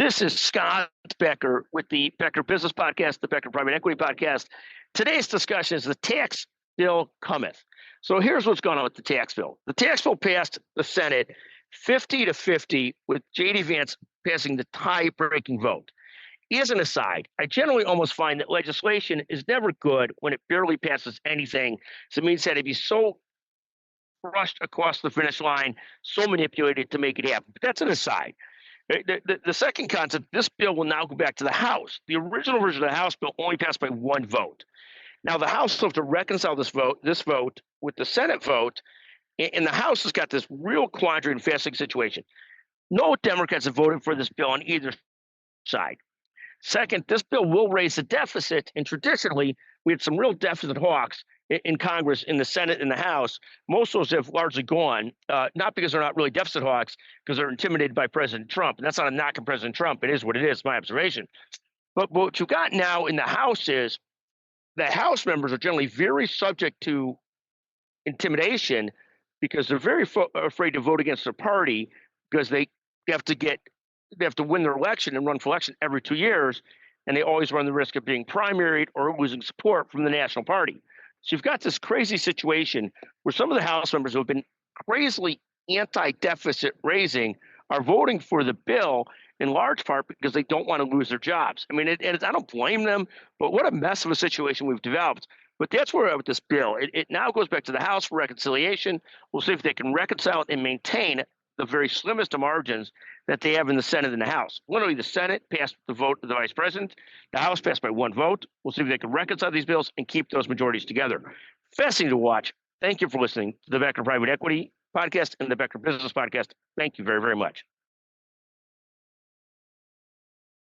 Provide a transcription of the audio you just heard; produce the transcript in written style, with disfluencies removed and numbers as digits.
This is Scott Becker with the Becker Business Podcast, the Becker Private Equity Podcast. Today's discussion is the Tax Bill Cometh. So here's what's going on with the tax bill. The tax bill passed the Senate 50-50 with J.D. Vance passing the tie-breaking vote. As an aside, I generally almost find that legislation is never good when it barely passes anything. So it means that it'd be so rushed across the finish line, so manipulated to make it happen. But that's an aside. The second concept, this bill will now go back to the House. The original version of the House bill only passed by one vote. Now the House will have to reconcile this vote with the Senate vote, and the House has got this real quandary and fascinating situation. No Democrats have voted for this bill on either side. Second, this bill will raise the deficit, and traditionally we had some real deficit hawks in Congress, in the Senate, in the House. Most of those have largely gone, not because they're not really deficit hawks, because they're intimidated by President Trump. And that's not a knock on President Trump. It is what it is, my observation. But what you've got now in the House is the House members are generally very subject to intimidation because they're very afraid to vote against their party because they have to win their election and run for election every 2 years, and they always run the risk of being primaried or losing support from the national party. So you've got this crazy situation where some of the House members who have been crazily anti-deficit raising are voting for the bill in large part because they don't want to lose their jobs. I mean, I don't blame them, but what a mess of a situation we've developed. But that's where we're at with this bill. It now goes back to the House for reconciliation. We'll see if they can reconcile it and maintain the very slimmest of margins that they have in the Senate and the House. Literally, the Senate passed the vote of the vice president. The House passed by one vote. We'll see if they can reconcile these bills and keep those majorities together. Fascinating to watch. Thank you for listening to the Becker Private Equity Podcast and the Becker Business Podcast. Thank you very, very much.